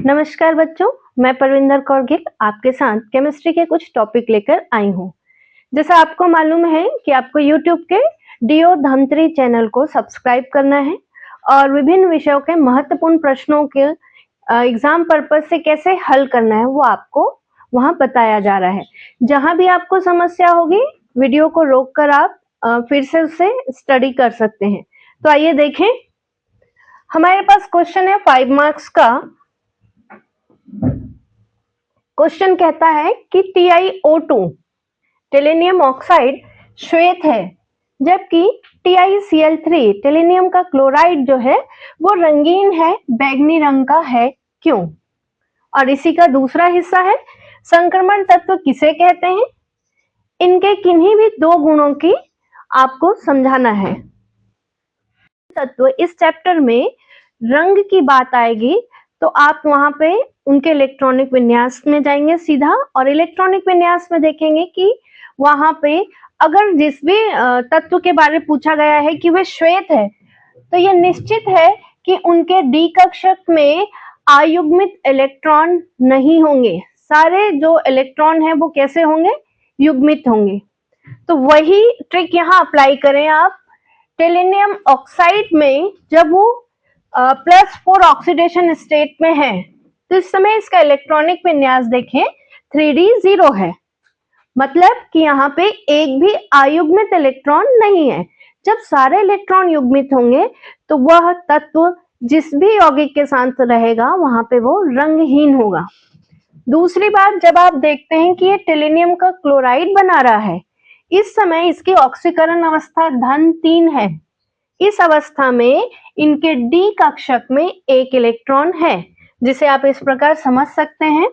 नमस्कार बच्चों, मैं परविंदर कौर गिल आपके साथ केमिस्ट्री के कुछ टॉपिक लेकर आई हूँ। जैसा आपको मालूम है कि आपको YouTube के डीओ धमत्री चैनल को सब्सक्राइब करना है और विभिन्न विषयों के महत्वपूर्ण प्रश्नों के एग्जाम पर्पज से कैसे हल करना है वो आपको वहाँ बताया जा रहा है। जहाँ भी आपको समस्या होगी वीडियो को रोक कर आप फिर से उससे स्टडी कर सकते हैं। तो आइए देखें, हमारे पास क्वेश्चन है 5 मार्क्स का। क्वेश्चन कहता है कि TiO2 टेलेनियम ऑक्साइड श्वेत है, जबकि TiCl3 टेलेनियम का क्लोराइड जो है वो रंगीन है, बैंगनी रंग का है, क्यों? और इसी का दूसरा हिस्सा है संक्रमण तत्व किसे कहते हैं। इनके किन्हीं भी दो गुणों की आपको समझाना है। तत्व इस चैप्टर में रंग की बात आएगी तो आप वहां पे उनके इलेक्ट्रॉनिक विन्यास में जाएंगे सीधा, और इलेक्ट्रॉनिक विन्यास में देखेंगे कि वहां पे अगर जिस भी तत्व के बारे में पूछा गया है कि वे श्वेत है, तो ये निश्चित है कि उनके डी कक्षक में अयुग्मित इलेक्ट्रॉन नहीं होंगे। सारे जो इलेक्ट्रॉन है वो कैसे होंगे? युग्मित होंगे। तो वही ट्रिक यहाँ अप्लाई करें आप। टेलेनियम ऑक्साइड में जब वो +4 ऑक्सीडेशन स्टेट में है तो इस समय इसका इलेक्ट्रॉनिक विन्यास देखें 3d0 है, मतलब कि यहाँ पे एक भी अयुग्मित इलेक्ट्रॉन नहीं है। जब सारे इलेक्ट्रॉन युग्मित होंगे तो वह तत्व जिस भी यौगिक के साथ रहेगा वहां पे वो रंगहीन होगा। दूसरी बात, जब आप देखते हैं कि ये टेलेनियम का क्लोराइड बना रहा है, इस समय इसकी ऑक्सीकरण अवस्था धन 3 है। इस अवस्था में इनके डी कक्षक में एक इलेक्ट्रॉन है, जिसे आप इस प्रकार समझ सकते हैं।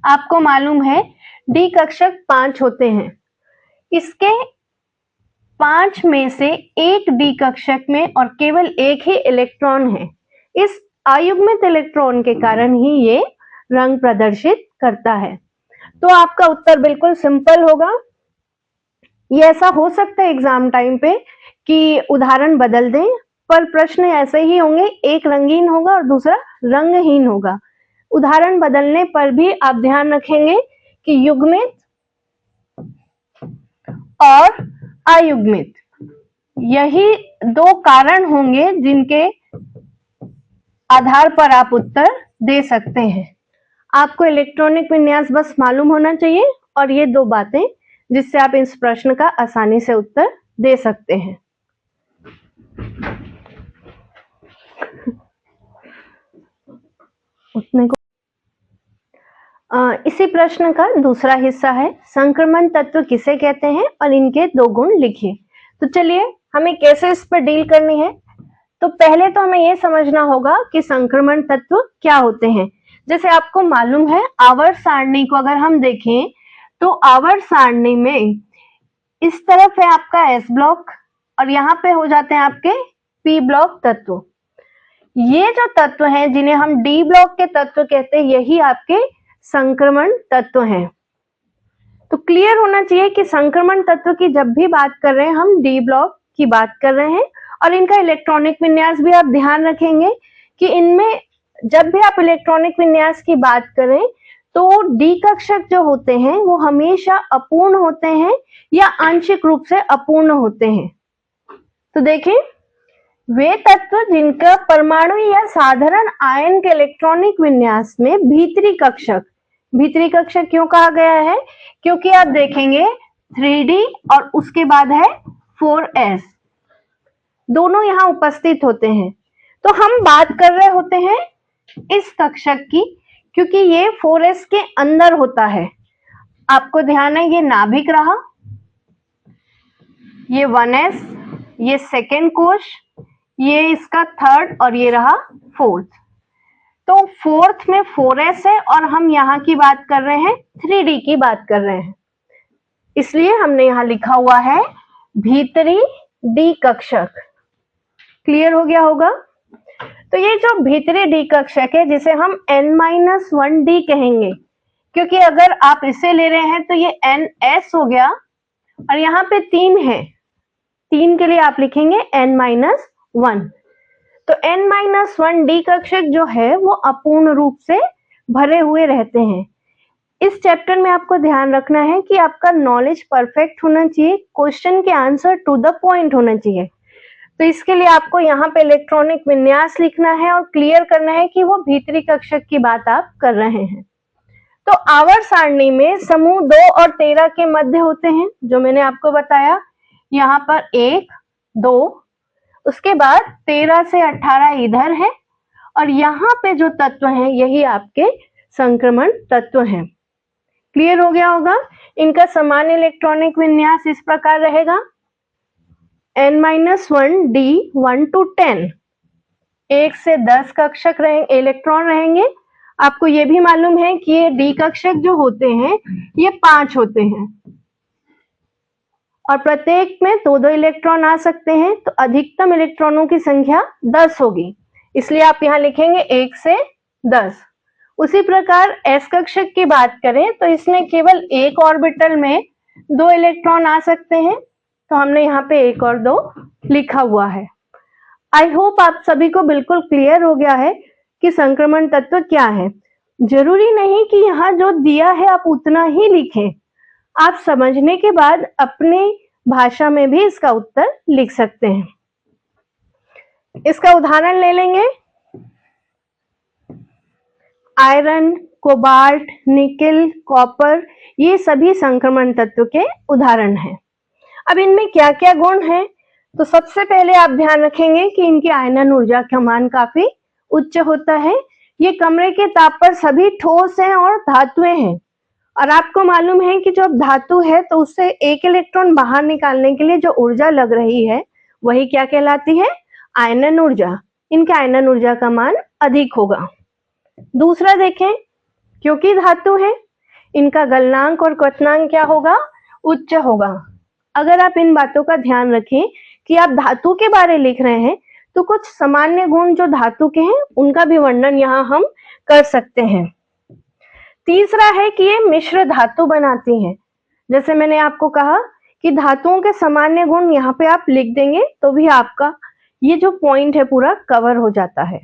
आपको मालूम है डी कक्षक 5 होते हैं, इसके 5 में से एक डी कक्षक में और केवल एक ही इलेक्ट्रॉन है। इस अयुग्मित इलेक्ट्रॉन के कारण ही ये रंग प्रदर्शित करता है। तो आपका उत्तर बिल्कुल सिंपल होगा। ये ऐसा हो सकता है एग्जाम टाइम पे कि उदाहरण बदल दें, पर प्रश्न ऐसे ही होंगे, एक रंगीन होगा और दूसरा रंगहीन होगा। उदाहरण बदलने पर भी आप ध्यान रखेंगे कि युग्मित और अयुग्मित यही दो कारण होंगे जिनके आधार पर आप उत्तर दे सकते हैं। आपको इलेक्ट्रॉनिक विन्यास बस मालूम होना चाहिए और ये दो बातें, जिससे आप इस प्रश्न का आसानी से उत्तर दे सकते हैं। उतने को इसी प्रश्न का दूसरा हिस्सा है संक्रमण तत्व किसे कहते हैं और इनके दो गुण लिखिए। तो चलिए हमें कैसे इस पर डील करनी है। तो पहले तो हमें यह समझना होगा कि संक्रमण तत्व क्या होते हैं। जैसे आपको मालूम है आवर्त सारणी को अगर हम देखें तो आवर्त सारणी में इस तरफ है आपका S ब्लॉक और यहाँ पे हो जाते हैं आपके P ब्लॉक तत्व। ये जो तत्व हैं जिन्हें हम D ब्लॉक के तत्व कहते हैं, यही आपके संक्रमण तत्व हैं। तो क्लियर होना चाहिए कि संक्रमण तत्व की जब भी बात कर रहे हैं हम D ब्लॉक की बात कर रहे हैं, और इनका इलेक्ट्रॉनिक विन्यास भी आप ध्यान रखेंगे कि इनमें जब भी आप इलेक्ट्रॉनिक विन्यास की बात करें तो डी कक्षक जो होते हैं वो हमेशा अपूर्ण होते हैं या आंशिक रूप से अपूर्ण होते हैं। तो देखें, वे तत्व जिनका परमाणु या साधारण आयन के इलेक्ट्रॉनिक विन्यास में भीतरी कक्षक क्यों कहा गया है? क्योंकि आप देखेंगे 3D और उसके बाद है 4s, दोनों यहाँ उपस्थित होते हैं। तो हम बात कर रहे होते हैं इस कक्षक की, क्योंकि ये 4s के अंदर होता है। आपको ध्यान है ये नाभिक रहा, ये 1s, ये सेकेंड कोश, ये इसका थर्ड और ये रहा फोर्थ। तो फोर्थ में 4s है और हम यहाँ की बात कर रहे हैं 3D की बात कर रहे हैं, इसलिए हमने यहाँ लिखा हुआ है भीतरी डी कक्षक। क्लियर हो गया होगा। तो ये जो भीतरी डी कक्षक है जिसे हम N-1D कहेंगे, क्योंकि अगर आप इसे ले रहे हैं तो ये NS हो गया और यहाँ पे 3 है, 3 के लिए आप लिखेंगे N-1। तो n-1 डी कक्षक जो है वो अपूर्ण रूप से भरे हुए रहते हैं। इस चैप्टर में आपको ध्यान रखना है कि आपका नॉलेज परफेक्ट होना चाहिए, क्वेश्चन के आंसर टू द पॉइंट होना चाहिए। तो इसके लिए आपको यहाँ पे इलेक्ट्रॉनिक विन्यास लिखना है और क्लियर करना है कि वो भीतरी कक्षक की बात आप कर रहे हैं। तो आवर्त सारणी में समूह 2 और 13 के मध्य होते हैं, जो मैंने आपको बताया। यहाँ पर 1, 2, उसके बाद 13 से 18 इधर है और यहाँ पे जो तत्व हैं यही आपके संक्रमण तत्व हैं। क्लियर हो गया होगा। इनका सामान्य इलेक्ट्रॉनिक विन्यास इस प्रकार रहेगा, n-1 d 1 to 10, 1 से 10 कक्षक इलेक्ट्रॉन रहेंगे। आपको ये भी मालूम है कि ये डी कक्षक जो होते हैं ये 5 होते हैं और प्रत्येक में 2-2 इलेक्ट्रॉन आ सकते हैं, तो अधिकतम इलेक्ट्रॉनों की संख्या 10 होगी, इसलिए आप यहाँ लिखेंगे 1 से 10। उसी प्रकार एस कक्षक की बात करें तो इसमें केवल एक ऑर्बिटल में 2 इलेक्ट्रॉन आ सकते हैं, तो हमने यहाँ पे 1 और 2 लिखा हुआ है। आई होप आप सभी को बिल्कुल क्लियर हो गया है कि संक्रमण तत्व क्या है। जरूरी नहीं कि यहाँ जो दिया है आप उतना ही लिखें, आप समझने के बाद अपने भाषा में भी इसका उत्तर लिख सकते हैं। इसका उदाहरण ले लेंगे। आयरन, कोबाल्ट, निकेल, कॉपर, ये सभी संक्रमण तत्व के उदाहरण हैं। अब इनमें क्या क्या गुण हैं? तो सबसे पहले आप ध्यान रखेंगे कि इनकी आयनन ऊर्जा का मान काफी उच्च होता है। ये कमरे के ताप पर सभी ठोस हैं और धातुएं हैं, और आपको मालूम है कि जब धातु है तो उससे एक इलेक्ट्रॉन बाहर निकालने के लिए जो ऊर्जा लग रही है वही क्या कहलाती है? आयनन ऊर्जा। इनके आयनन ऊर्जा का मान अधिक होगा। दूसरा देखें, क्योंकि धातु है इनका गलनांक और क्वथनांक क्या होगा? उच्च होगा। अगर आप इन बातों का ध्यान रखें कि आप धातु के बारे लिख रहे हैं तो कुछ सामान्य गुण जो धातु के हैं उनका भी वर्णन यहाँ हम कर सकते हैं। तीसरा है कि ये मिश्र धातु बनाती हैं। जैसे मैंने आपको कहा कि धातुओं के सामान्य गुण यहाँ पे आप लिख देंगे तो भी आपका ये जो पॉइंट है पूरा कवर हो जाता है।